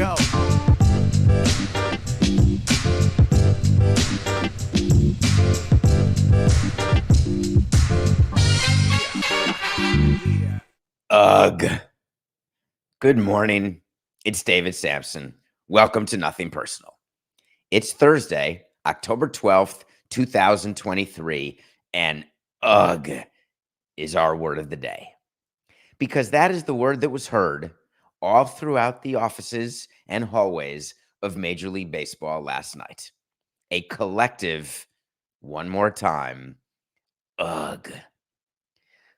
go. Ugh. Good morning. It's David Samson. Welcome to Nothing Personal. It's Thursday, October 12th, 2023, and ugh is our word of the day. Because that is the word that was heard all throughout the offices and hallways of Major League Baseball last night. A collective, one more time, ugh.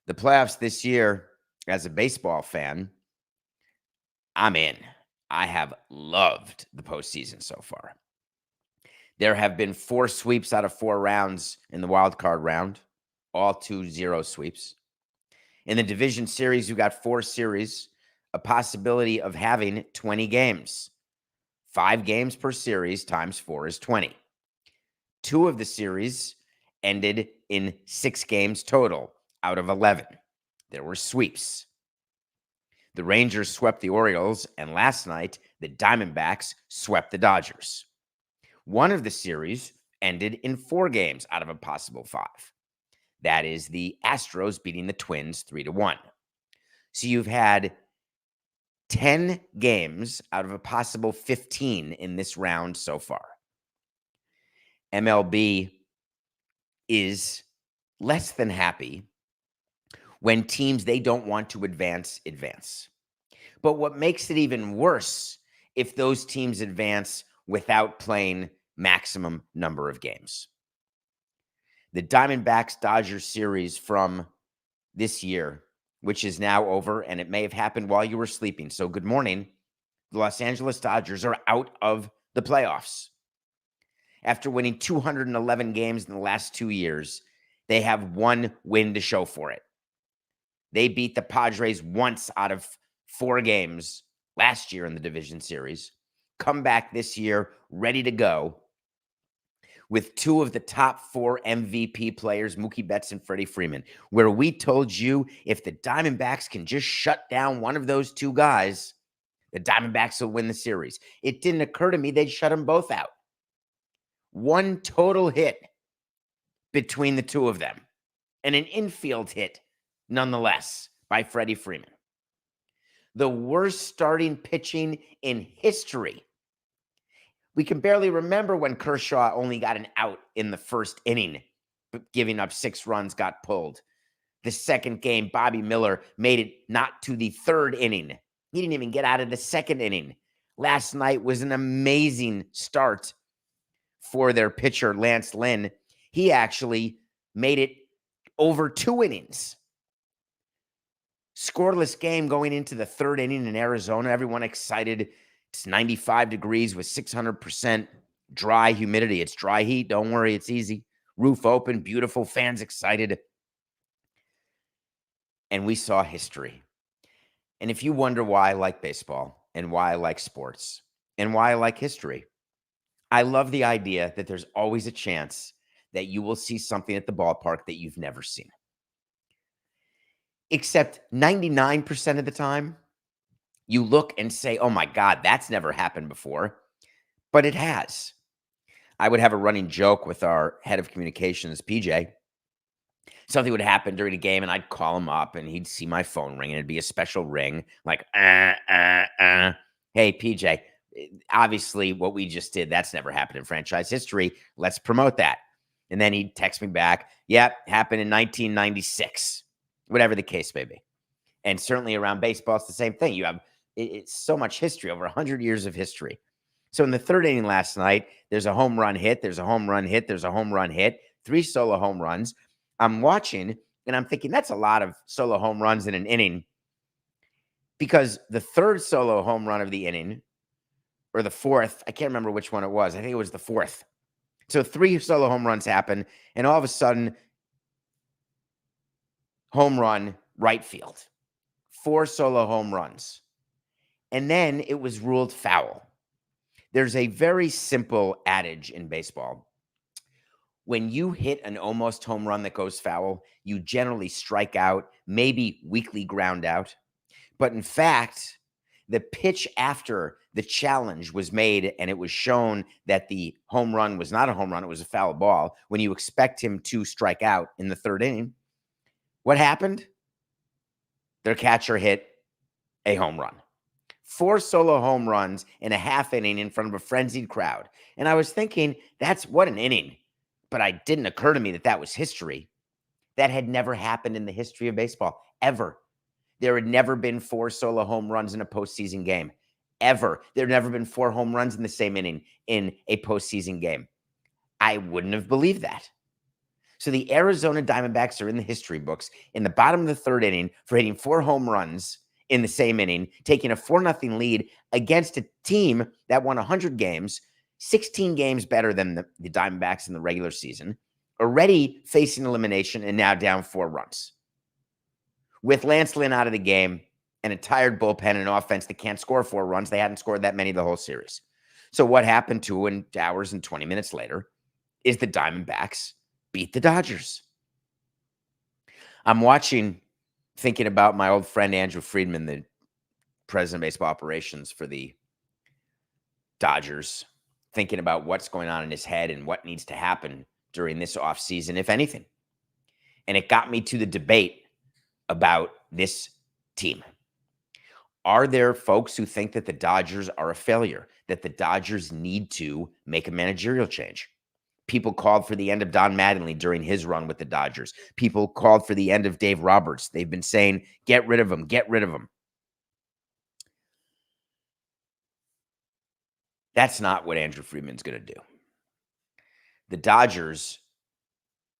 The playoffs this year, as a baseball fan, I'm in. I have loved the postseason so far. There have been 4 sweeps out of 4 rounds in the wild card round, all 2-0 sweeps. In the division series, you got 4 series, a possibility of having 20 games. 5 games per series times 4 is 20. 2 of the series ended in 6 games total out of 11. There were sweeps. The Rangers swept the Orioles, and last night, the Diamondbacks swept the Dodgers. One of the series ended in 4 games out of a possible 5. That is the Astros beating the Twins 3-1. So you've had 10 games out of a possible 15 in this round so far. MLB is less than happy when teams they don't want to advance. But what makes it even worse if those teams advance without playing maximum number of games. The Diamondbacks-Dodgers series from this year, which is now over, and it may have happened while you were sleeping. So good morning. The Los Angeles Dodgers are out of the playoffs. After winning 211 games in the last 2 years, they have 1 win to show for it. They beat the Padres once out of 4 games last year in the division series. Come back this year, ready to go, with 2 of the top 4 MVP players, Mookie Betts and Freddie Freeman, where we told you if the Diamondbacks can just shut down one of those 2 guys, the Diamondbacks will win the series. It didn't occur to me they'd shut them both out. 1 total hit between the 2 of them, and an infield hit nonetheless by Freddie Freeman. The worst starting pitching in history. We can barely remember when Kershaw only got an out in the first inning, giving up 6 runs, got pulled. The second game, Bobby Miller made it not to the 3rd inning. He didn't even get out of the 2nd inning. Last night was an amazing start for their pitcher, Lance Lynn. He actually made it over 2 innings. Scoreless game going into the 3rd inning in Arizona. Everyone excited. It's 95 degrees with 600% dry humidity. It's dry heat. Don't worry. It's easy. Roof open. Beautiful. Fans excited. And we saw history. And if you wonder why I like baseball and why I like sports and why I like history, I love the idea that there's always a chance that you will see something at the ballpark that you've never seen. Except 99% of the time, you look and say, oh my God, that's never happened before. But it has. I would have a running joke with our head of communications, PJ. Something would happen during a game, and I'd call him up, and he'd see my phone ring, and it'd be a special ring, like, Hey, PJ, obviously what we just did, that's never happened in franchise history. Let's promote that. And then he'd text me back, yep, happened in 1996. Whatever the case may be. And certainly around baseball, it's the same thing. You have it's so much history, over 100 years of history. So in the 3rd inning last night, there's a home run hit, there's a home run hit, there's a home run hit, 3 solo home runs. I'm watching, and I'm thinking that's a lot of solo home runs in an inning, because the 3rd solo home run of the inning, or the 4th, I can't remember which one it was. I think it was the 4th. So 3 solo home runs happen, and all of a sudden, home run, right field. 4 solo home runs. And then it was ruled foul. There's a very simple adage in baseball. When you hit an almost home run that goes foul, you generally strike out, maybe weakly ground out. But in fact, The pitch after the challenge was made and it was shown that the home run was not a home run, it was a foul ball. When you expect him to strike out in the third inning, what happened? Their catcher hit a home run. 4 solo home runs in a half inning in front of a frenzied crowd. And I was thinking, that's what an inning. But it didn't occur to me that that was history. That had never happened in the history of baseball, ever. There had never been 4 solo home runs in a postseason game, ever. There had never been 4 home runs in the same inning in a postseason game. I wouldn't have believed that. So the Arizona Diamondbacks are in the history books in the bottom of the third inning for hitting 4 home runs in the same inning, taking a 4-0 lead against a team that won 100 games, 16 games better than the Diamondbacks in the regular season, already facing elimination and now down 4 runs. With Lance Lynn out of the game and a tired bullpen and an offense that can't score 4 runs, they hadn't scored that many the whole series. So what happened 2 hours and 20 minutes later is the Diamondbacks beat the Dodgers. I'm watching, thinking about my old friend Andrew Friedman, the president of baseball operations for the Dodgers, thinking about what's going on in his head and what needs to happen during this offseason, if anything. And it got me to the debate about this team. Are there folks who think that the Dodgers are a failure, that the Dodgers need to make a managerial change? People called for the end of Don Mattingly during his run with the Dodgers. People called for the end of Dave Roberts. They've been saying, get rid of him, get rid of him. That's not what Andrew Friedman's going to do. The Dodgers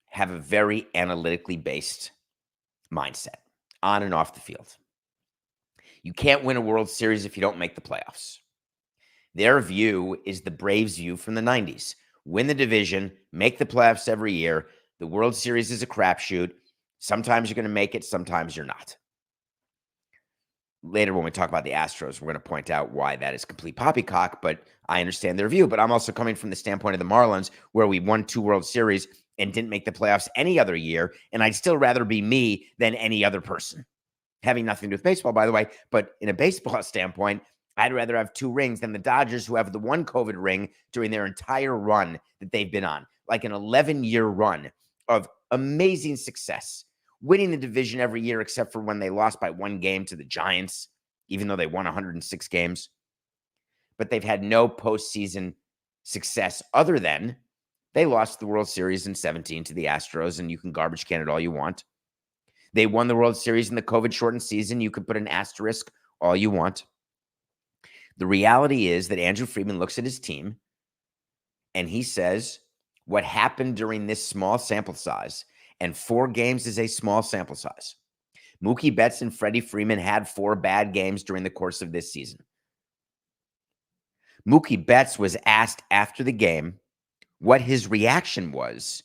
have a very analytically based mindset on and off the field. You can't win a World Series if you don't make the playoffs. Their view is the Braves' view from the 90s. Win the division, make the playoffs every year. The World Series is a crapshoot. Sometimes you're going to make it, sometimes you're not. Later, when we talk about the Astros, we're going to point out why that is complete poppycock, but I understand their view. But I'm also coming from the standpoint of the Marlins, where we won 2 World Series and didn't make the playoffs any other year, and I'd still rather be me than any other person. Having nothing to do with baseball, by the way, but in a baseball standpoint, I'd rather have 2 rings than the Dodgers, who have the 1 COVID ring during their entire run that they've been on, like an 11-year run of amazing success, winning the division every year except for when they lost by 1 game to the Giants, even though they won 106 games. But they've had no postseason success other than they lost the World Series in 17 to the Astros, and you can garbage can it all you want. They won the World Series in the COVID-shortened season. You could put an asterisk all you want. The reality is that Andrew Friedman looks at his team and he says, what happened during this small sample size, and 4 games is a small sample size. Mookie Betts and Freddie Freeman had 4 bad games during the course of this season. Mookie Betts was asked after the game what his reaction was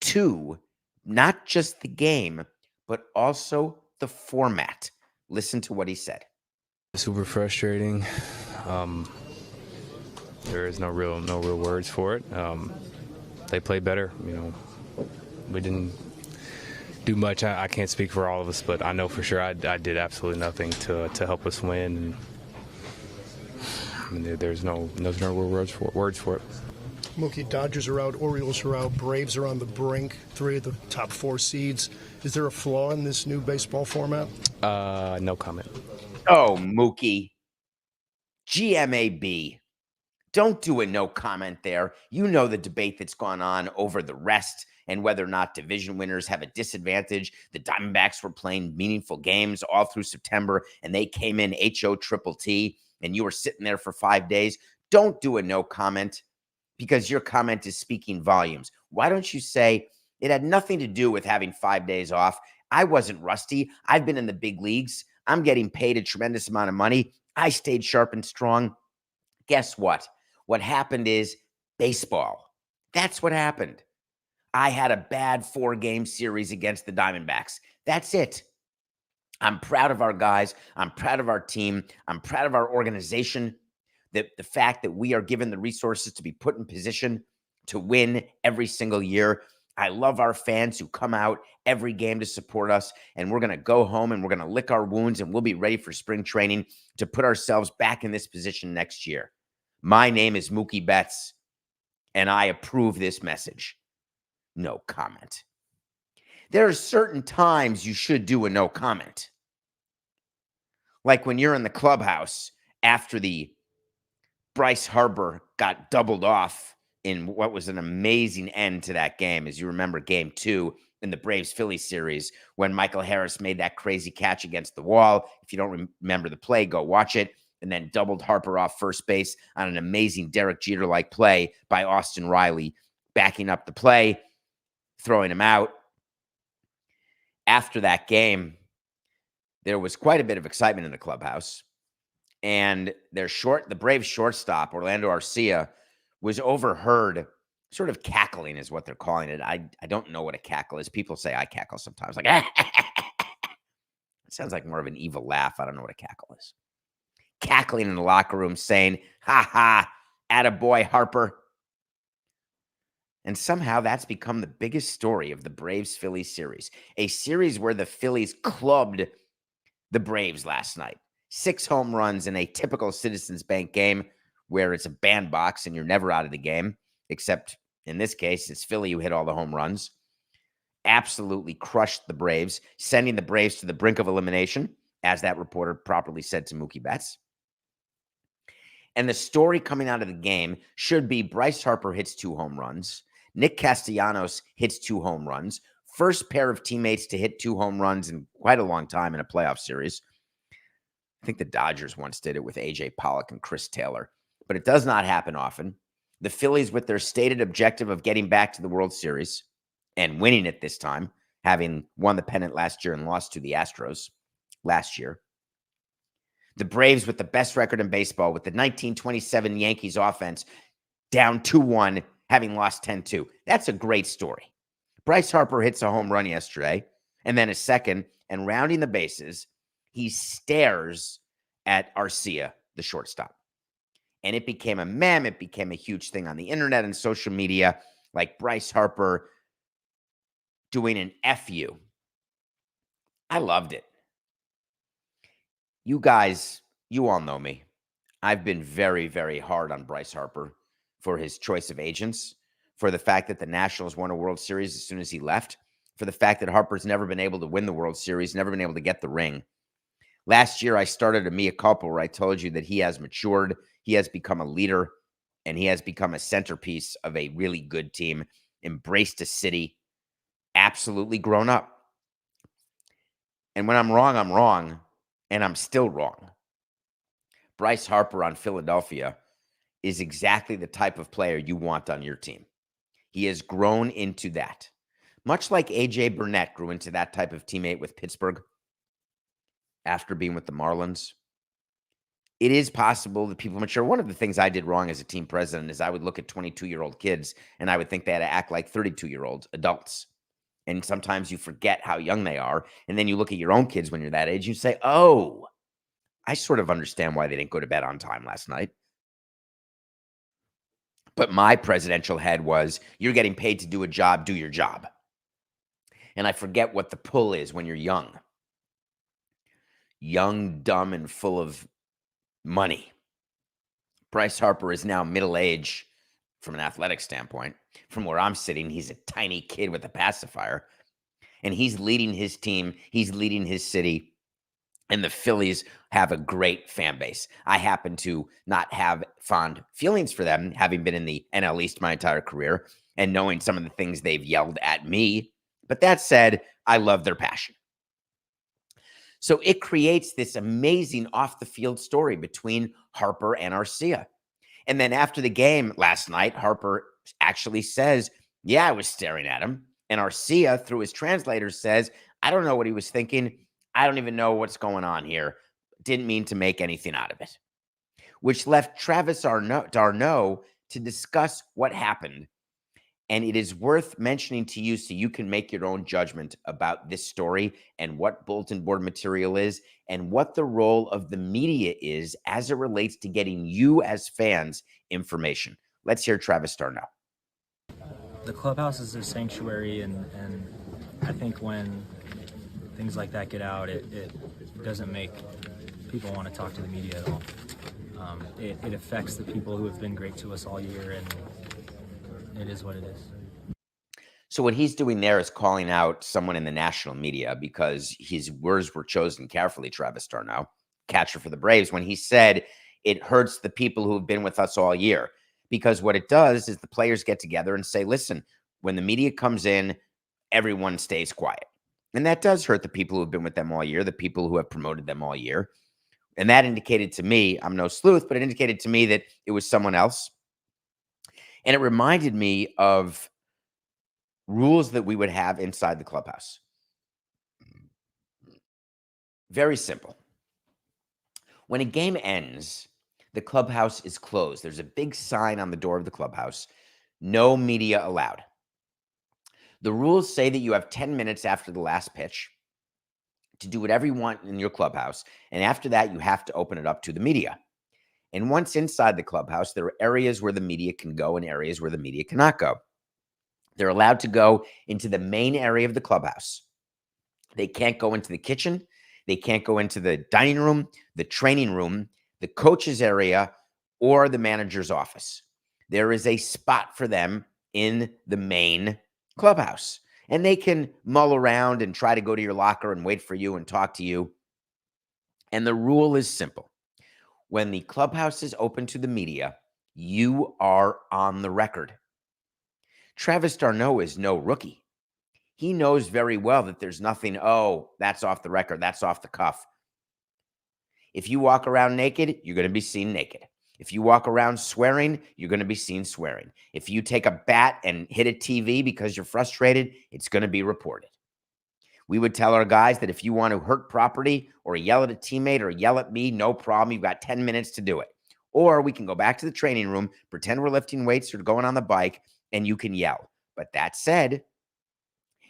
to not just the game, but also the format. Listen to what he said. Super frustrating. There is no real words for it. They played better. We didn't do much. I can't speak for all of us, but I know for sure I did absolutely nothing to help us win. And there's no words for it. Mookie, Dodgers are out, Orioles are out, Braves are on the brink, 3 of the top 4 seeds. Is there a flaw in this new baseball format? No comment. Oh, Mookie. GMAB. Don't do a no comment there. You know the debate that's gone on over the rest and whether or not division winners have a disadvantage. The Diamondbacks were playing meaningful games all through September, and they came in HOTT, and you were sitting there for 5 days. Don't do a no comment because your comment is speaking volumes. Why don't you say it had nothing to do with having 5 days off? I wasn't rusty. I've been in the big leagues. I'm getting paid a tremendous amount of money. I stayed sharp and strong. Guess what? What happened is baseball. That's what happened. I had a bad 4-game series against the Diamondbacks. That's it. I'm proud of our guys. I'm proud of our team. I'm proud of our organization. The fact that we are given the resources to be put in position to win every single year. I love our fans who come out every game to support us, and we're going to go home and we're going to lick our wounds and we'll be ready for spring training to put ourselves back in this position next year. My name is Mookie Betts, and I approve this message. No comment. There are certain times you should do a no comment. Like when you're in the clubhouse after the Bryce Harper got doubled off in what was an amazing end to that game. As you remember, game 2 in the Braves-Phillies series, when Michael Harris made that crazy catch against the wall. If you don't remember the play, go watch it. And then doubled Harper off first base on an amazing Derek Jeter-like play by Austin Riley, backing up the play, throwing him out. After that game, there was quite a bit of excitement in the clubhouse. And the Braves shortstop, Orlando Arcia, was overheard sort of cackling is what they're calling it. I don't know what a cackle is. People say I cackle sometimes. Like, it sounds like more of an evil laugh. I don't know what a cackle is. Cackling in the locker room saying, ha ha, attaboy Harper. And somehow that's become the biggest story of the Braves-Phillies series. A series where the Phillies clubbed the Braves last night. 6 home runs in a typical Citizens Bank game where it's a bandbox and you're never out of the game, except in this case, it's Philly who hit all the home runs. Absolutely crushed the Braves, sending the Braves to the brink of elimination, as that reporter properly said to Mookie Betts. And the story coming out of the game should be Bryce Harper hits 2 home runs. Nick Castellanos hits 2 home runs. First pair of teammates to hit 2 home runs in quite a long time in a playoff series. I think the Dodgers once did it with A.J. Pollock and Chris Taylor, but it does not happen often. The Phillies, with their stated objective of getting back to the World Series and winning it this time, having won the pennant last year and lost to the Astros last year. The Braves with the best record in baseball, with the 1927 Yankees offense down 2-1, having lost 10-2. That's a great story. Bryce Harper hits a home run yesterday, and then a second, and rounding the bases, he stares at Arcia, the shortstop. And it became a meme. It became a huge thing on the internet and social media, like Bryce Harper doing an F you. I loved it. You guys, you all know me. I've been very, very hard on Bryce Harper for his choice of agents, for the fact that the Nationals won a World Series as soon as he left, for the fact that Harper's never been able to win the World Series, never been able to get the ring. Last year, I started a mea culpa where I told you that he has matured, he has become a leader, and he has become a centerpiece of a really good team, embraced a city, absolutely grown up. And when I'm wrong, and I'm still wrong. Bryce Harper on Philadelphia is exactly the type of player you want on your team. He has grown into that. Much like A.J. Burnett grew into that type of teammate with Pittsburgh after being with the Marlins. It is possible that people mature. One of the things I did wrong as a team president is I would look at 22-year-old kids and I would think they had to act like 32-year-old adults. And sometimes you forget how young they are. And then you look at your own kids when you're that age, you say, oh, I sort of understand why they didn't go to bed on time last night. But my presidential head was, you're getting paid to do a job, do your job. And I forget what the pull is when you're young. Young, dumb, and full of money. Bryce Harper is now middle-aged from an athletic standpoint. From where I'm sitting, he's a tiny kid with a pacifier. And he's leading his team. He's leading his city. And the Phillies have a great fan base. I happen to not have fond feelings for them, having been in the NL East my entire career and knowing some of the things they've yelled at me. But that said, I love their passion. So it creates this amazing off-the-field story between Harper and Arcia. And then after the game last night, Harper actually says, yeah, I was staring at him. And Arcia, through his translator, says, I don't know what he was thinking. I don't even know what's going on here. Didn't mean to make anything out of it. Which left Travis d'Arnaud to discuss what happened. And it is worth mentioning to you so you can make your own judgment about this story and what bulletin board material is and what the role of the media is as it relates to getting you as fans information. Let's hear Travis d'Arnaud. the clubhouse is a sanctuary, and I think when things like that get out, it doesn't make people want to talk to the media at all. It affects the people who have been great to us all year, and it is what it is. So what he's doing there is calling out someone in the national media, because his words were chosen carefully, Travis d'Arnaud, catcher for the Braves, when he said it hurts the people who have been with us all year. Because what it does is the players get together and say, listen, when the media comes in, everyone stays quiet. And that does hurt the people who have been with them all year, the people who have promoted them all year. And that indicated to me, I'm no sleuth, but it indicated to me that it was someone else. And it reminded me of rules that we would have inside the clubhouse. Very simple. When a game ends, the clubhouse is closed. There's a big sign on the door of the clubhouse, no media allowed. The rules say that you have 10 minutes after the last pitch to do whatever you want in your clubhouse. And after that, you have to open it up to the media. And once inside the clubhouse, there are areas where the media can go and areas where the media cannot go. They're allowed to go into the main area of the clubhouse. They can't go into the kitchen. They can't go into the dining room, the training room, the coach's area, or the manager's office. There is a spot for them in the main clubhouse. And they can mull around and try to go to your locker and wait for you and talk to you. And the rule is simple. When the clubhouse is open to the media, you are on the record. Travis d'Arnaud is no rookie. He knows very well that there's nothing, oh, that's off the record, that's off the cuff. If you walk around naked, you're going to be seen naked. If you walk around swearing, you're going to be seen swearing. If you take a bat and hit a TV because you're frustrated, it's going to be reported. We would tell our guys that if you want to hurt property or yell at a teammate or yell at me, no problem. You've got 10 minutes to do it. Or we can go back to the training room, pretend we're lifting weights or going on the bike, and you can yell. But that said,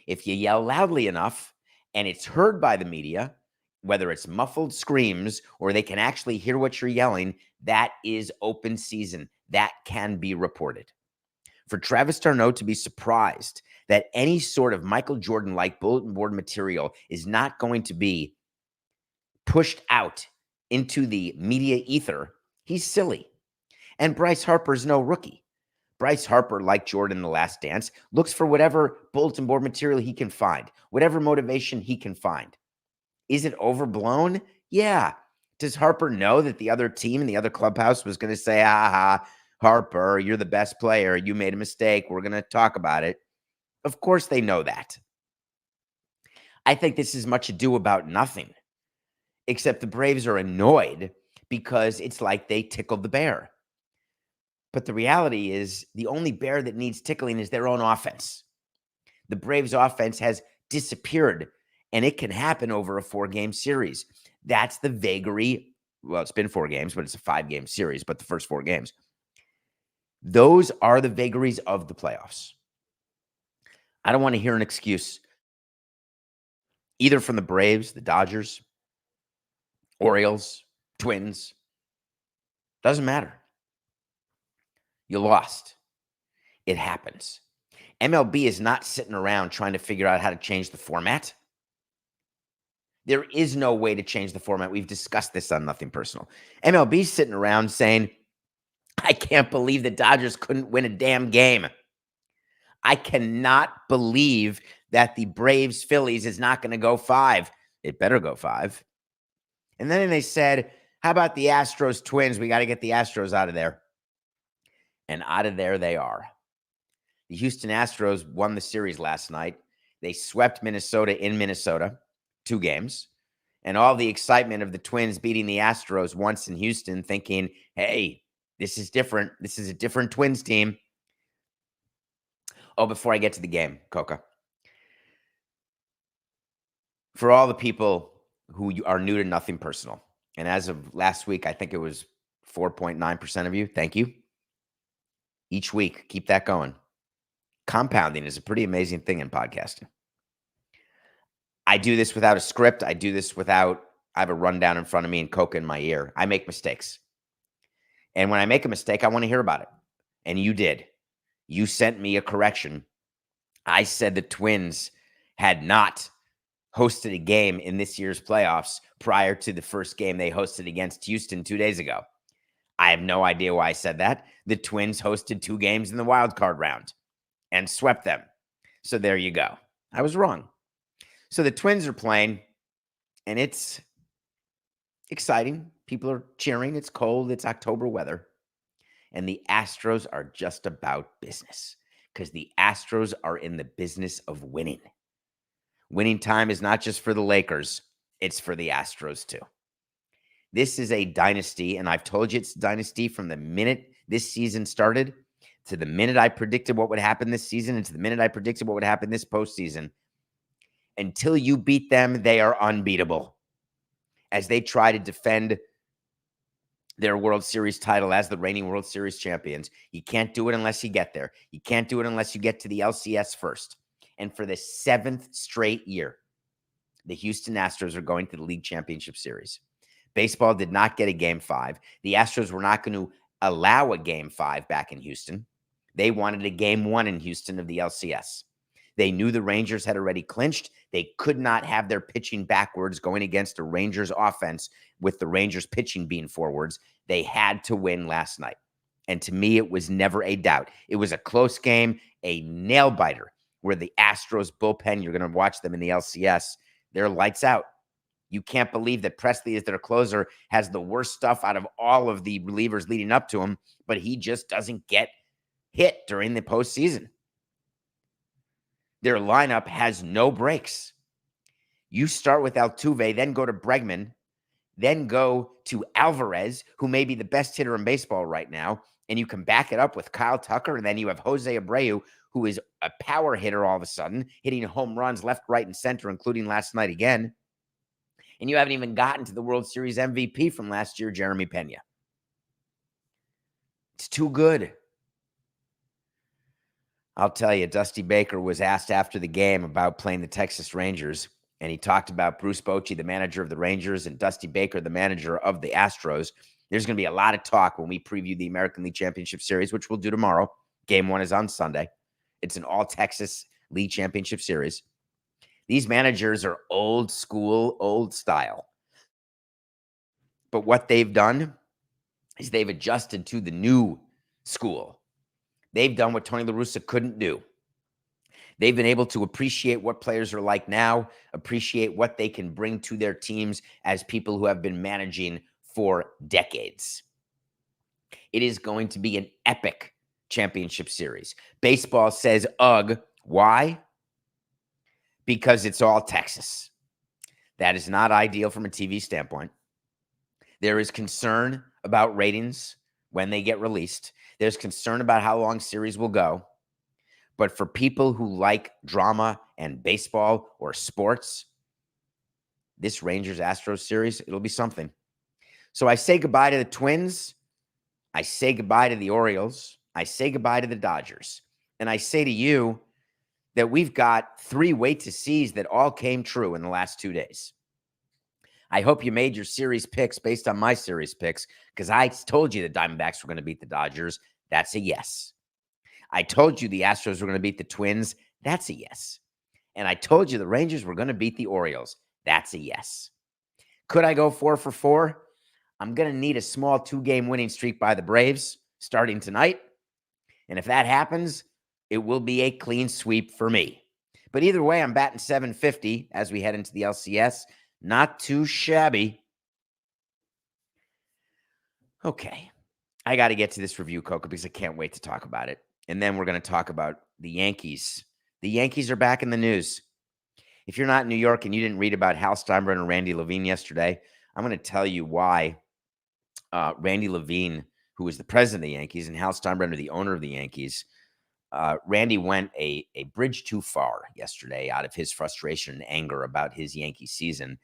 if you yell loudly enough and it's heard by the media, whether it's muffled screams or they can actually hear what you're yelling, that is open season. That can be reported. For Travis d'Arnaud to be surprised that any sort of Michael Jordan-like bulletin board material is not going to be pushed out into the media ether, he's silly. And Bryce Harper's no rookie. Bryce Harper, like Jordan in The Last Dance, looks for whatever bulletin board material he can find, whatever motivation he can find. Is it overblown? Yeah. Does Harper know that the other team in the other clubhouse was going to say, Harper, you're the best player. You made a mistake. We're going to talk about it. Of course they know that. I think this is much ado about nothing, except the Braves are annoyed because it's like they tickled the bear. But the reality is the only bear that needs tickling is their own offense. The Braves offense has disappeared, and it can happen over a 4-game series. That's the vagary. Well, it's been 4 games, but it's a 5-game series, but the first 4 games. Those are the vagaries of the playoffs. I don't want to hear an excuse either from the Braves, the Dodgers, Orioles, Twins. Doesn't matter. You lost. It happens. MLB is not sitting around trying to figure out how to change the format. There is no way to change the format. We've discussed this on Nothing Personal. MLB's sitting around saying, I can't believe the Dodgers couldn't win a damn game. I cannot believe that the Braves Phillies is not going to go 5. It better go 5. And then they said, how about the Astros Twins? We got to get the Astros out of there. And out of there they are. The Houston Astros won the series last night. They swept Minnesota in Minnesota, 2 games. And all the excitement of the Twins beating the Astros once in Houston, thinking, hey, this is different. This is a different Twins team. Oh, before I get to the game, Coca. For all the people who are new to Nothing Personal, and as of last week, I think it was 4.9% of you. Thank you. Each week, keep that going. Compounding is a pretty amazing thing in podcasting. I do this without a script. I do this without, I have a rundown in front of me and Coca in my ear. I make mistakes. And when I make a mistake, I want to hear about it. And you did. You sent me a correction I said the Twins had not hosted a game in this year's playoffs prior to the first game they hosted against Houston 2 days ago. I have no idea why I said that. The Twins hosted 2 games in the wild card round and swept them. So there you go. I was wrong. So the Twins are playing, and it's exciting. People are cheering. It's cold. It's October weather. And the Astros are just about business because the Astros are in the business of winning. Winning time is not just for the Lakers. It's for the Astros too. This is a dynasty, and I've told you it's a dynasty from the minute this season started to the minute I predicted what would happen this season and to the minute I predicted what would happen this postseason. Until you beat them, they are unbeatable as they try to defend their World Series title as the reigning World Series champions. You can't do it unless you get there. You can't do it unless you get to the LCS first. And for the 7th straight year, the Houston Astros are going to the League Championship Series. Baseball did not get a Game 5. The Astros were not going to allow a Game 5 back in Houston. They wanted a Game 1 in Houston of the LCS. They knew the Rangers had already clinched. They could not have their pitching backwards going against a Rangers offense with the Rangers pitching being forwards. They had to win last night. And to me, it was never a doubt. It was a close game, a nail-biter, where the Astros bullpen, you're going to watch them in the LCS, they're lights out. You can't believe that Presley, as their closer, has the worst stuff out of all of the relievers leading up to him, but he just doesn't get hit during the postseason. Their lineup has no breaks. You start with Altuve, then go to Bregman, then go to Alvarez, who may be the best hitter in baseball right now, and you can back it up with Kyle Tucker, and then you have Jose Abreu, who is a power hitter all of a sudden, hitting home runs left, right, and center, including last night again. And you haven't even gotten to the World Series MVP from last year, Jeremy Pena. It's too good. I'll tell you, Dusty Baker was asked after the game about playing the Texas Rangers, and he talked about Bruce Bochy, the manager of the Rangers, and Dusty Baker, the manager of the Astros. There's going to be a lot of talk when we preview the American League Championship Series, which we'll do tomorrow. Game 1 is on Sunday. It's an all-Texas League Championship Series. These managers are old school, old style. But what they've done is they've adjusted to the new school. They've done what Tony La Russa couldn't do. They've been able to appreciate what players are like now, appreciate what they can bring to their teams as people who have been managing for decades. It is going to be an epic championship series. Baseball says, ugh. Why? Because it's all Texas. That is not ideal from a TV standpoint. There is concern about ratings when they get released. There's concern about how long series will go. But for people who like drama and baseball or sports, this Rangers-Astros series, it'll be something. So I say goodbye to the Twins. I say goodbye to the Orioles. I say goodbye to the Dodgers. And I say to you that we've got 3 wait-to-sees that all came true in the last 2 days. I hope you made your series picks based on my series picks, because I told you the Diamondbacks were going to beat the Dodgers. That's a yes. I told you the Astros were going to beat the Twins. That's a yes. And I told you the Rangers were going to beat the Orioles. That's a yes. Could I go 4 for 4? I'm going to need a small 2-game winning streak by the Braves starting tonight. And if that happens, it will be a clean sweep for me. But either way, I'm batting .750 as we head into the LCS. Not too shabby. Okay. I got to get to this review, Coco, because I can't wait to talk about it. And then we're going to talk about the Yankees. The Yankees are back in the news. If you're not in New York and you didn't read about Hal Steinbrenner and Randy Levine yesterday, I'm going to tell you why Randy Levine, who is the president of the Yankees, and Hal Steinbrenner, the owner of the Yankees, Randy went a bridge too far yesterday out of his frustration and anger about his Yankee season,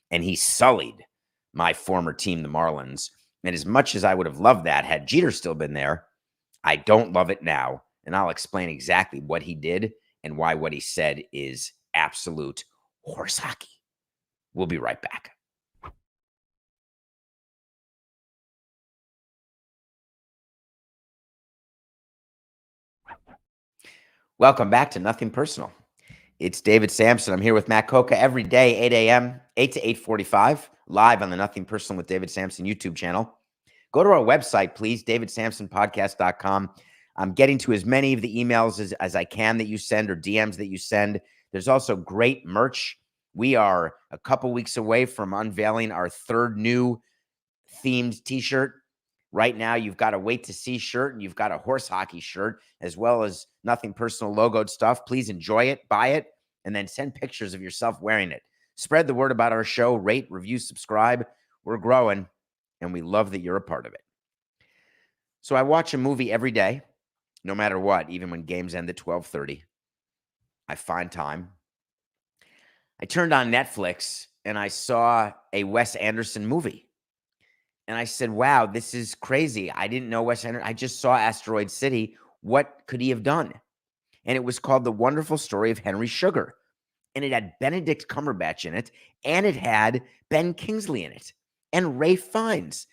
and he sullied my former team, the Marlins. And as much as I would have loved that, had Jeter still been there, I don't love it now. And I'll explain exactly what he did and why what he said is absolute horse hockey. We'll be right back. Welcome back to Nothing Personal. It's David Samson. I'm here with Matt Coca every day, 8 a.m., 8 to 8:45, live on the Nothing Personal with David Samson YouTube channel. Go to our website, please, davidsamsonpodcast.com. I'm getting to as many of the emails as I can that you send or DMs that you send. There's also great merch. We are a couple weeks away from unveiling our third new themed t-shirt. Right now, you've got a Wait to See shirt and you've got a horse hockey shirt, as well as Nothing Personal logoed stuff. Please enjoy it, buy it, and then send pictures of yourself wearing it. Spread the word about our show, rate, review, subscribe. We're growing, and we love that you're a part of it. So I watch a movie every day, no matter what, even when games end at 12:30. I find time. I turned on Netflix, and I saw a Wes Anderson movie. And I said, wow, this is crazy. I didn't know Wes Anderson. I just saw Asteroid City. What could he have done? And it was called The Wonderful Story of Henry Sugar. And it had Benedict Cumberbatch in it. And it had Ben Kingsley in it. And Ray Fiennes.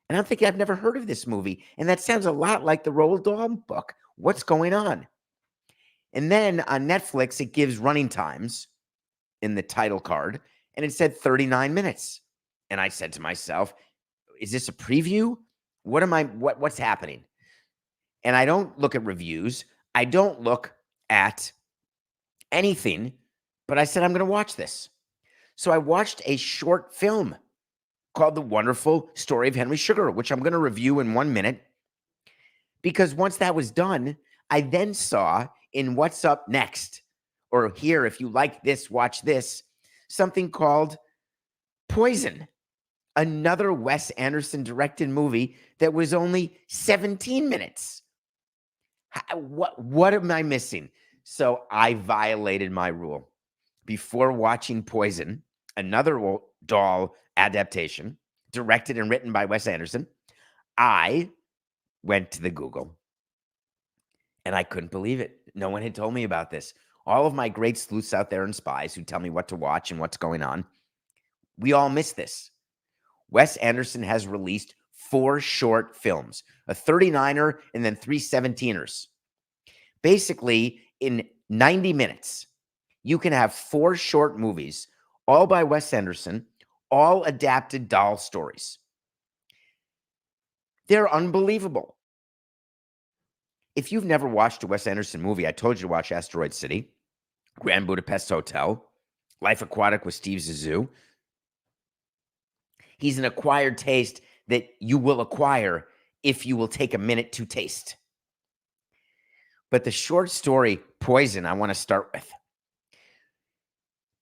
And I'm thinking, I've never heard of this movie. And that sounds a lot like the Roald Dahl book. What's going on? And then on Netflix, it gives running times in the title card. And it said 39 minutes. And I said to myself, is this a preview? What's happening? And I don't look at reviews. I don't look at anything, but I said, I'm going to watch this. So I watched a short film called The Wonderful Story of Henry Sugar, which I'm going to review in 1 minute. Because once that was done, I then saw in What's Up Next, or here, if you like this, watch this, something called Poison. Another Wes Anderson directed movie that was only 17 minutes. What am I missing? So I violated my rule. Before watching Poison, another Dahl adaptation, directed and written by Wes Anderson, I went to the Google. And I couldn't believe it. No one had told me about this. All of my great sleuths out there and spies who tell me what to watch and what's going on, we all miss this. Wes Anderson has released 4 short films, a 39er and then 3 17ers. Basically, in 90 minutes, you can have 4 short movies, all by Wes Anderson, all adapted Dahl stories. They're unbelievable. If you've never watched a Wes Anderson movie, I told you to watch Asteroid City, Grand Budapest Hotel, Life Aquatic with Steve Zissou. He's an acquired taste that you will acquire if you will take a minute to taste. But the short story, Poison, I want to start with.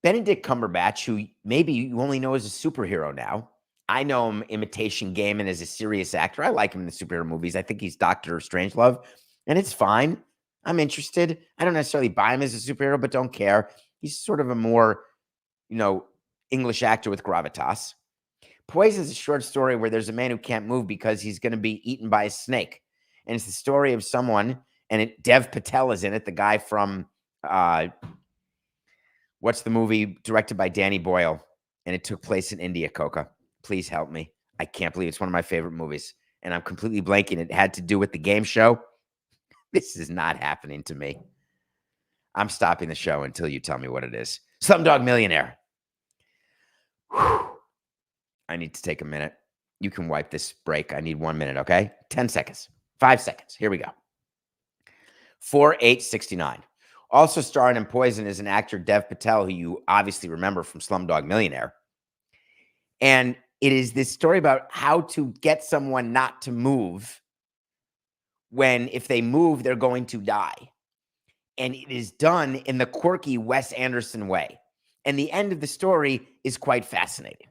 Benedict Cumberbatch, who maybe you only know as a superhero now. I know him Imitation Game and as a serious actor. I like him in the superhero movies. I think he's Dr. Strangelove, and it's fine. I'm interested. I don't necessarily buy him as a superhero, but don't care. He's sort of a more, English actor with gravitas. Poison is a short story where there's a man who can't move because he's going to be eaten by a snake. And it's the story of someone, and Dev Patel is in it, the guy from, what's the movie directed by Danny Boyle? And it took place in India, Coca. Please help me. I can't believe it's one of my favorite movies. And I'm completely blanking. It had to do with the game show. This is not happening to me. I'm stopping the show until you tell me what it is. Slumdog Millionaire. Whew. I need to take a minute. You can wipe this break. I need 1 minute, okay? 10 seconds. 5 seconds. Here we go. 4/8/69. Also starring in Poison is an actor, Dev Patel, who you obviously remember from Slumdog Millionaire. And it is this story about how to get someone not to move when, if they move, they're going to die. And it is done in the quirky Wes Anderson way. And the end of the story is quite fascinating.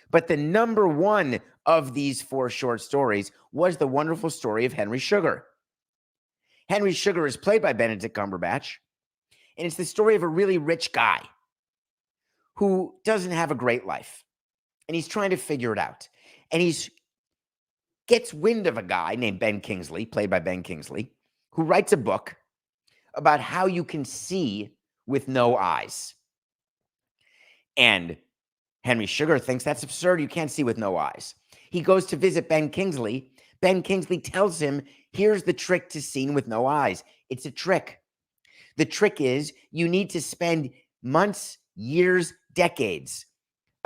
But the number one of these 4 short stories was The Wonderful Story of Henry Sugar. Henry Sugar is played by Benedict Cumberbatch, and it's the story of a really rich guy who doesn't have a great life, and he's trying to figure it out. And he gets wind of a guy named Ben Kingsley, played by Ben Kingsley, who writes a book about how you can see with no eyes. And Henry Sugar thinks that's absurd. You can't see with no eyes. He goes to visit Ben Kingsley. Ben Kingsley tells him, here's the trick to seeing with no eyes. It's a trick. The trick is you need to spend months, years, decades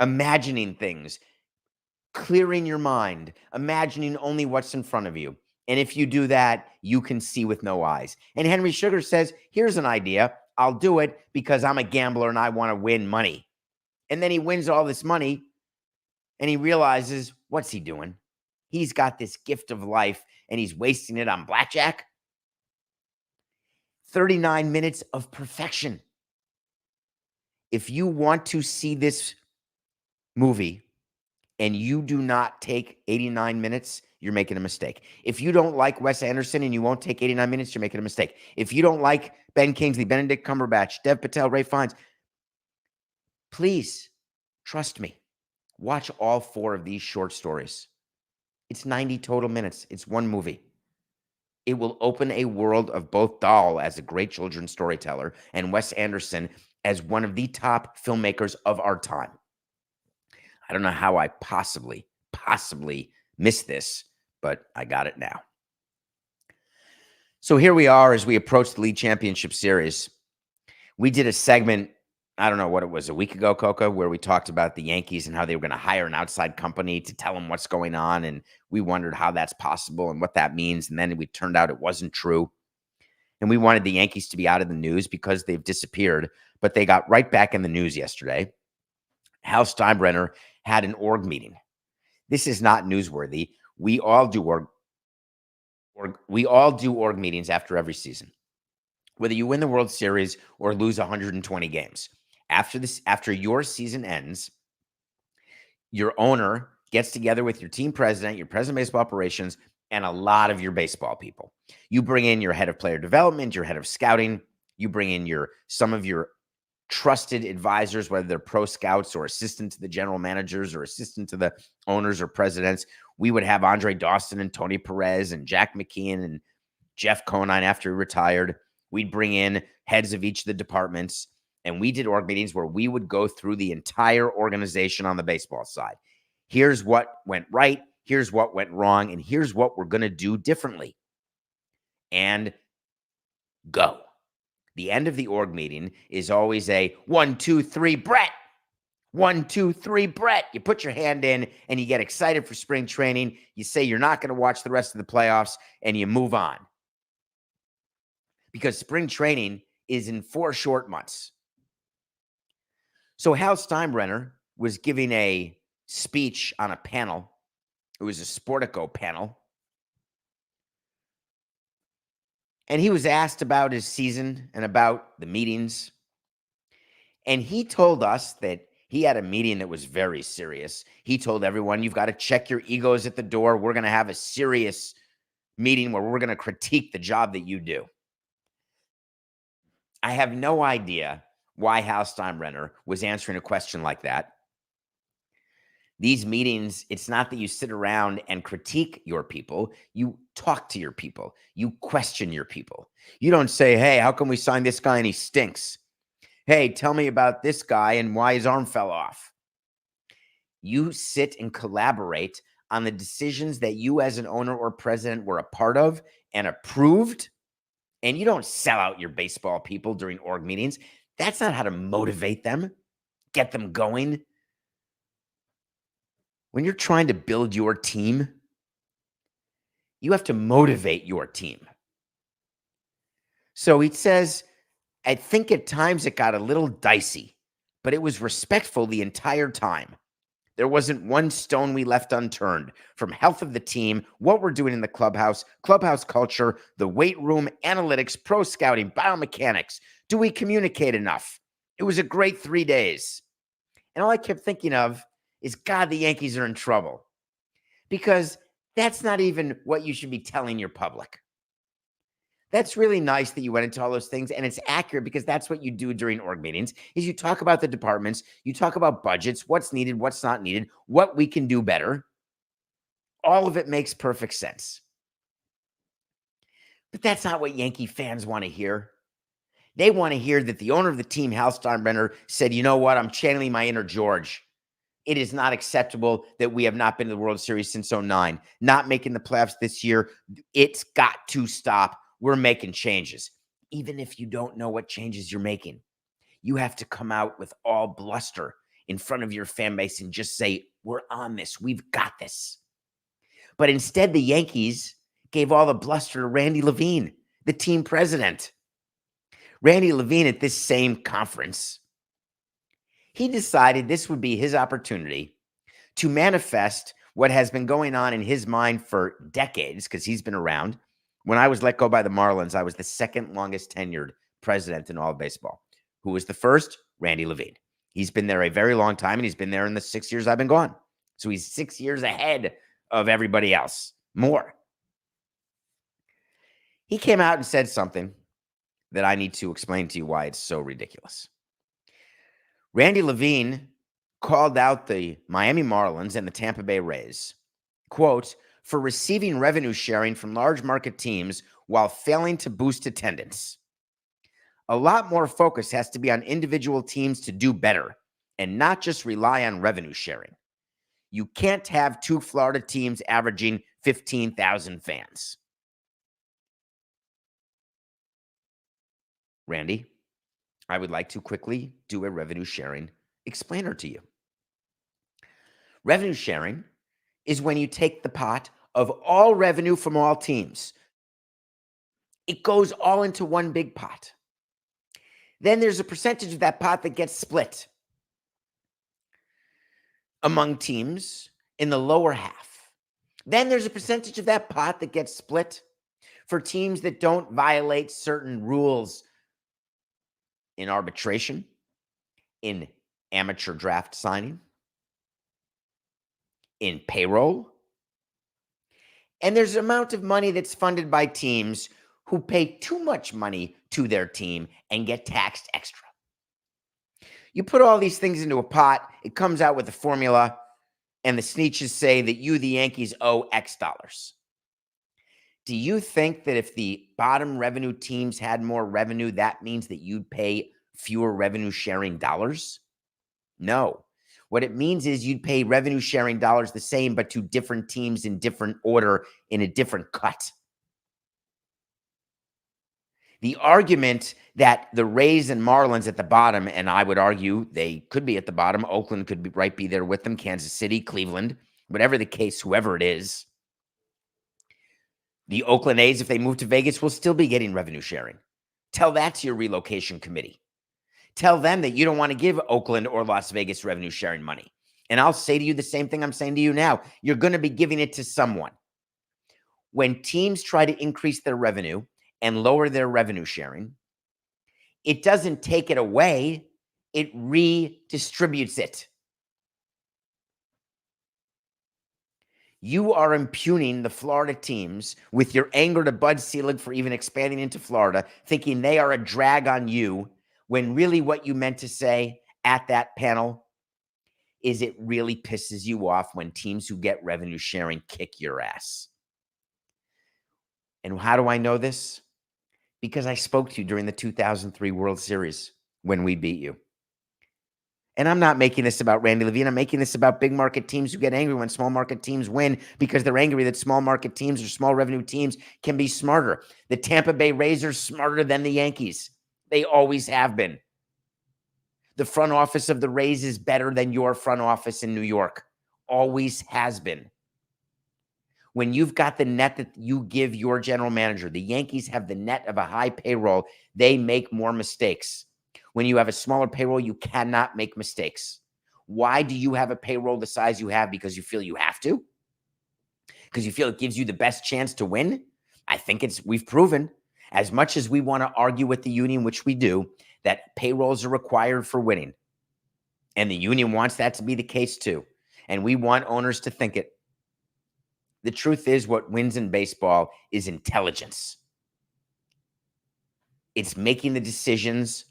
imagining things, clearing your mind, imagining only what's in front of you. And if you do that, you can see with no eyes. And Henry Sugar says, here's an idea. I'll do it because I'm a gambler and I want to win money. And then he wins all this money and he realizes, what's he doing? He's got this gift of life and he's wasting it on blackjack. 39 minutes of perfection. If you want to see this movie and you do not take 89 minutes, you're making a mistake. If you don't like Wes Anderson and you won't take 89 minutes, you're making a mistake. If you don't like Ben Kingsley, Benedict Cumberbatch, Dev Patel, Ray Fiennes, please trust me. Watch all 4 of these short stories. It's 90 total minutes. It's one movie. It will open a world of both Dahl as a great children's storyteller and Wes Anderson as one of the top filmmakers of our time. I don't know how I possibly missed this, but I got it now. So here we are as we approach the League Championship Series. We did a segment, I don't know what it was, a week ago, Coca, where we talked about the Yankees and how they were going to hire an outside company to tell them what's going on. And we wondered how that's possible and what that means. And then it turned out it wasn't true. And we wanted the Yankees to be out of the news because they've disappeared, but they got right back in the news yesterday. Hal Steinbrenner had an org meeting. This is not newsworthy. We all do org meetings after every season. Whether you win the World Series or lose 120 games. After your season ends, your owner gets together with your team president, your president of baseball operations, and a lot of your baseball people. You bring in your head of player development, your head of scouting. You bring in some of your trusted advisors, whether they're pro scouts or assistant to the general managers or assistant to the owners or presidents. We would have Andre Dawson and Tony Perez and Jack McKeon and Jeff Conine after he retired. We'd bring in heads of each of the departments, and we did org meetings where we would go through the entire organization on the baseball side. Here's what went right. Here's what went wrong. And here's what we're going to do differently. And go. The end of the org meeting is always a 1, 2, 3, Brett. 1, 2, 3, Brett. You put your hand in and you get excited for spring training. You say you're not going to watch the rest of the playoffs and you move on. Because spring training is in 4 short months. So Hal Steinbrenner was giving a speech on a panel. It was a Sportico panel. And he was asked about his season and about the meetings. And he told us that he had a meeting that was very serious. He told everyone, you've got to check your egos at the door. We're going to have a serious meeting where we're going to critique the job that you do. I have no idea why Hal Steinbrenner was answering a question like that. These meetings, it's not that you sit around and critique your people. You talk to your people. You question your people. You don't say, hey, how come we signed this guy and he stinks? Hey, tell me about this guy and why his arm fell off. You sit and collaborate on the decisions that you as an owner or president were a part of and approved. And you don't sell out your baseball people during org meetings. That's not how to motivate them, get them going. When you're trying to build your team, you have to motivate your team. So he says, I think at times it got a little dicey, but it was respectful the entire time. There wasn't one stone we left unturned, from health of the team, what we're doing in the clubhouse culture, the weight room, analytics, pro scouting, biomechanics. Do we communicate enough? It was a great 3 days. And all I kept thinking of is, God, the Yankees are in trouble. Because that's not even what you should be telling your public. That's really nice that you went into all those things, and it's accurate because that's what you do during org meetings, is you talk about the departments, you talk about budgets, what's needed, what's not needed, what we can do better. All of it makes perfect sense. But that's not what Yankee fans want to hear. They want to hear that the owner of the team, Hal Steinbrenner, said, you know what, I'm channeling my inner George. It is not acceptable that we have not been to the World Series since 2009, not making the playoffs this year. It's got to stop. We're making changes. even if you don't know what changes you're making. You have to come out with all bluster in front of your fan base and just say, we're on this. We've got this. But instead, the Yankees gave all the bluster to Randy Levine, the team president. Randy Levine at this same conference, he decided this would be his opportunity to manifest what has been going on in his mind for decades, because he's been around. When I was let go by the Marlins, I was the second longest tenured president in all of baseball. Who was the first? Randy Levine. He's been there a very long time, and he's been there in the 6 years I've been gone. So he's 6 years ahead of everybody else. More. He came out and said something that I need to explain to you why it's so ridiculous. Randy Levine called out the Miami Marlins and the Tampa Bay Rays, quote, for receiving revenue sharing from large market teams while failing to boost attendance. A lot more focus has to be on individual teams to do better and not just rely on revenue sharing. You can't have 2 Florida teams averaging 15,000 fans. Randy, I would like to quickly do a revenue sharing explainer to you. Revenue sharing is when you take the pot of all revenue from all teams. It goes all into one big pot. Then there's a percentage of that pot that gets split among teams in the lower half. Then there's a percentage of that pot that gets split for teams that don't violate certain rules in arbitration, in amateur draft signing, in payroll. And there's an amount of money that's funded by teams who pay too much money to their team and get taxed extra. You put all these things into a pot, it comes out with a formula, and the Sneetches say that you, the Yankees, owe X dollars. Do you think that if the bottom revenue teams had more revenue, that means that you'd pay fewer revenue sharing dollars? No. What it means is you'd pay revenue sharing dollars the same, but to different teams in different order in a different cut. The argument that the Rays and Marlins at the bottom, and I would argue they could be at the bottom, Oakland could be there with them, Kansas City, Cleveland, whatever the case, whoever it is. The Oakland A's, if they move to Vegas, will still be getting revenue sharing. Tell that to your relocation committee. Tell them that you don't want to give Oakland or Las Vegas revenue sharing money. And I'll say to you the same thing I'm saying to you now. You're going to be giving it to someone. When teams try to increase their revenue and lower their revenue sharing, it doesn't take it away. It redistributes it. You are impugning the Florida teams with your anger to Bud Selig for even expanding into Florida, thinking they are a drag on you, when really what you meant to say at that panel is it really pisses you off when teams who get revenue sharing kick your ass. And how do I know this? Because I spoke to you during the 2003 World Series when we beat you. And I'm not making this about Randy Levine. I'm making this about big market teams who get angry when small market teams win because they're angry that small market teams or small revenue teams can be smarter. The Tampa Bay Rays are smarter than the Yankees. They always have been. The front office of the Rays is better than your front office in New York. Always has been. When you've got the net that you give your general manager, the Yankees have the net of a high payroll, they make more mistakes. When you have a smaller payroll, you cannot make mistakes. Why do you have a payroll the size you have? Because you feel you have to? Because you feel it gives you the best chance to win? I think we've proven, as much as we want to argue with the union, which we do, that payrolls are required for winning. And the union wants that to be the case too. And we want owners to think it. The truth is, what wins in baseball is intelligence. It's making the decisions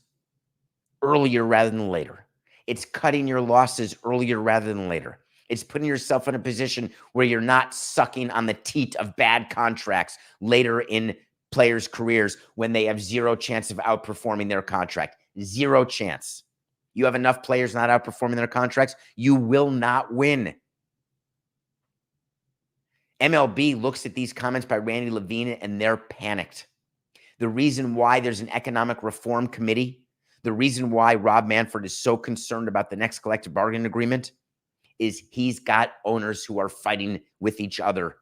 earlier rather than later. It's cutting your losses earlier rather than later. It's putting yourself in a position where you're not sucking on the teat of bad contracts later in players' careers when they have zero chance of outperforming their contract. Zero chance. You have enough players not outperforming their contracts, you will not win. MLB looks at these comments by Randy Levine and they're panicked. The reason why there's an economic reform committee, the reason why Rob Manfred is so concerned about the next collective bargaining agreement is he's got owners who are fighting with each other.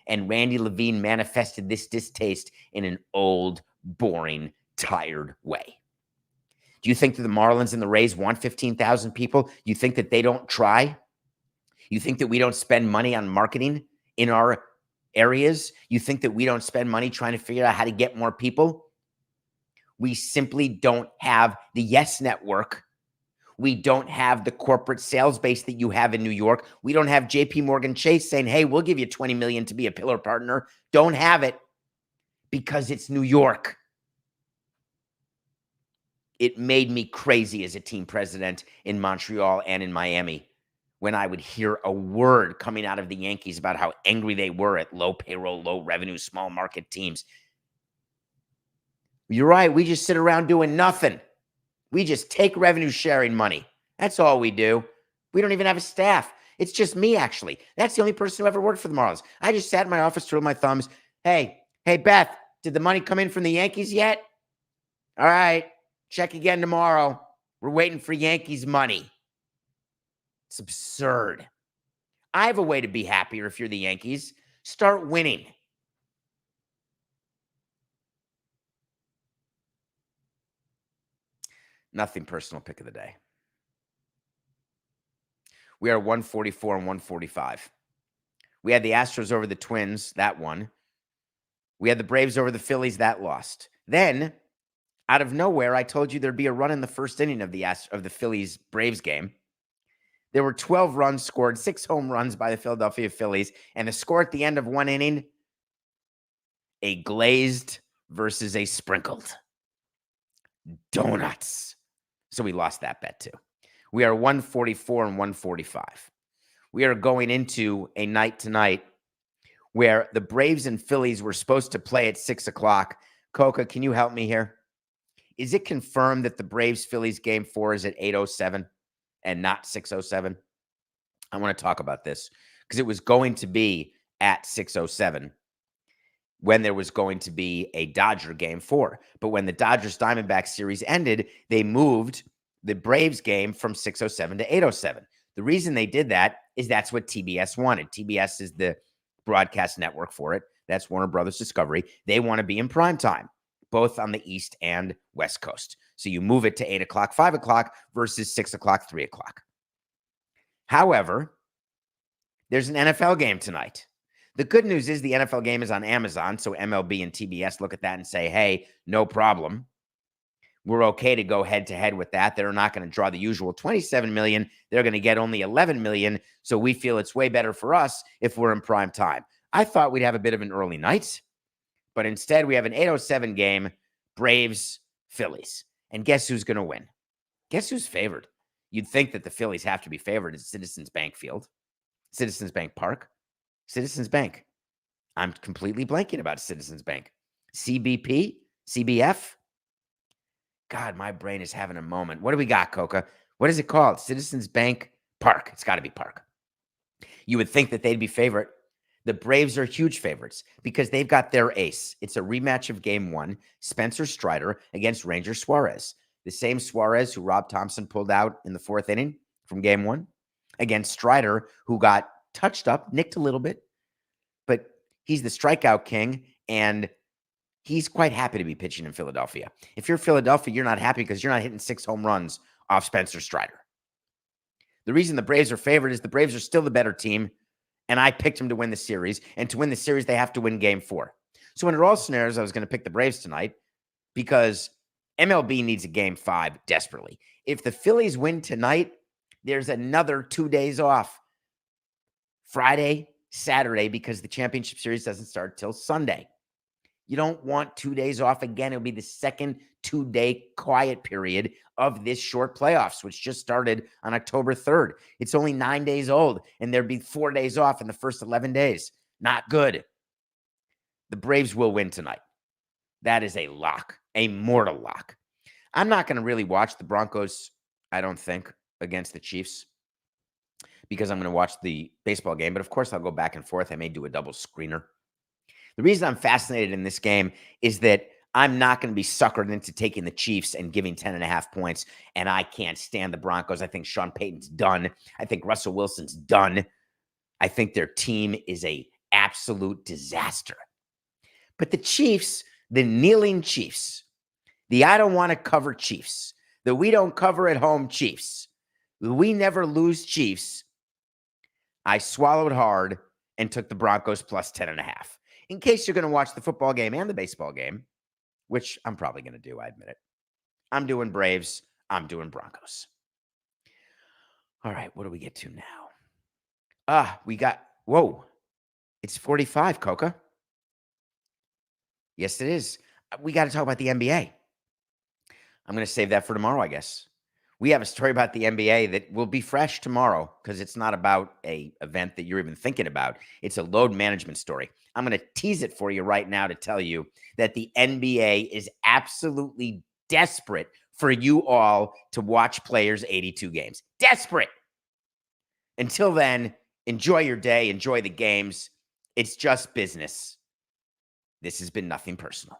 And Randy Levine manifested this distaste in an old, boring, tired way. Do you think that the Marlins and the Rays want 15,000 people? You think that they don't try? You think that we don't spend money on marketing in our areas? You think that we don't spend money trying to figure out how to get more people? We simply don't have the Yes Network. We don't have the corporate sales base that you have in New York. We don't have JP Morgan Chase saying, hey, we'll give you $20 million to be a pillar partner. Don't have it because it's New York. It made me crazy as a team president in Montreal and in Miami when I would hear a word coming out of the Yankees about how angry they were at low payroll, low revenue, small market teams. You're right. We just sit around doing nothing. We just take revenue sharing money. That's all we do. We don't even have a staff. It's just me, actually. That's the only person who ever worked for the Marlins. I just sat in my office, twirled my thumbs. Hey, Beth, did the money come in from the Yankees yet? All right. Check again tomorrow. We're waiting for Yankees money. It's absurd. I have a way to be happier if you're the Yankees. Start winning. Nothing personal pick of the day. We are 144 and 145. We had the Astros over the Twins, that won. We had the Braves over the Phillies, that lost. Then, out of nowhere, I told you there'd be a run in the first inning of the Phillies-Braves game. There were 12 runs scored, 6 home runs by the Philadelphia Phillies, and the score at the end of one inning, a glazed versus a sprinkled. Donuts. So we lost that bet too. We are 144 and 145. We are going into a night tonight where the Braves and Phillies were supposed to play at 6 o'clock. Coca, can you help me here? Is it confirmed that the Braves-Phillies game 4 is at 8:07 and not 6:07? I want to talk about this because it was going to be at 6:07 when there was going to be a Dodger game 4. But when the Dodgers-Diamondbacks series ended, they moved the Braves game from 6:07 to 8:07. The reason they did that is that's what TBS wanted. TBS is the broadcast network for it. That's Warner Brothers Discovery. They want to be in prime time, both on the East and West Coast. So you move it to 8 o'clock, 5 o'clock versus 6 o'clock, 3 o'clock. However, there's an NFL game tonight. The good news is the NFL game is on Amazon, so MLB and TBS look at that and say, hey, no problem. We're okay to go head-to-head with that. They're not going to draw the usual 27 million. They're going to get only 11 million, so we feel it's way better for us if we're in prime time. I thought we'd have a bit of an early night, but instead we have an 8:07 game, Braves-Phillies. And guess who's going to win? Guess who's favored? You'd think that the Phillies have to be favored at Citizens Bank Field, Citizens Bank Park, Citizens Bank. I'm completely blanking about Citizens Bank. CBP? CBF? God, my brain is having a moment. What do we got, Coca? What is it called? Citizens Bank Park. It's got to be Park. You would think that they'd be favorite. The Braves are huge favorites because they've got their ace. It's a rematch of Game 1, Spencer Strider against Ranger Suarez. The same Suarez who Rob Thompson pulled out in the 4th inning from Game 1 against Strider, who got touched up, nicked a little bit, but he's the strikeout king, and he's quite happy to be pitching in Philadelphia. If you're Philadelphia, you're not happy because you're not hitting 6 home runs off Spencer Strider. The reason the Braves are favored is the Braves are still the better team, and I picked them to win the series, and to win the series, they have to win Game 4. So under all scenarios, I was going to pick the Braves tonight because MLB needs a Game 5 desperately. If the Phillies win tonight, there's another 2 days off. Friday, Saturday, because the championship series doesn't start till Sunday. You don't want 2 days off again. It'll be the second 2-day quiet period of this short playoffs, which just started on October 3rd. It's only 9 days old, and there'd be 4 days off in the first 11 days. Not good. The Braves will win tonight. That is a lock, a mortal lock. I'm not going to really watch the Broncos, I don't think, against the Chiefs because I'm going to watch the baseball game. But, of course, I'll go back and forth. I may do a double screener. The reason I'm fascinated in this game is that I'm not going to be suckered into taking the Chiefs and giving 10.5 points, and I can't stand the Broncos. I think Sean Payton's done. I think Russell Wilson's done. I think their team is a absolute disaster. But the Chiefs, the kneeling Chiefs, the I don't want to cover Chiefs, the we don't cover at home Chiefs, the we never lose Chiefs, I swallowed hard and took the Broncos plus 10.5. In case you're going to watch the football game and the baseball game, which I'm probably going to do, I admit it. I'm doing Braves. I'm doing Broncos. All right, what do we get to now? Whoa, it's 45, Coca. Yes, it is. We got to talk about the NBA. I'm going to save that for tomorrow, I guess. We have a story about the NBA that will be fresh tomorrow because it's not about an event that you're even thinking about. It's a load management story. I'm going to tease it for you right now to tell you that the NBA is absolutely desperate for you all to watch players 82 games. Desperate. Until then, enjoy your day. Enjoy the games. It's just business. This has been nothing personal.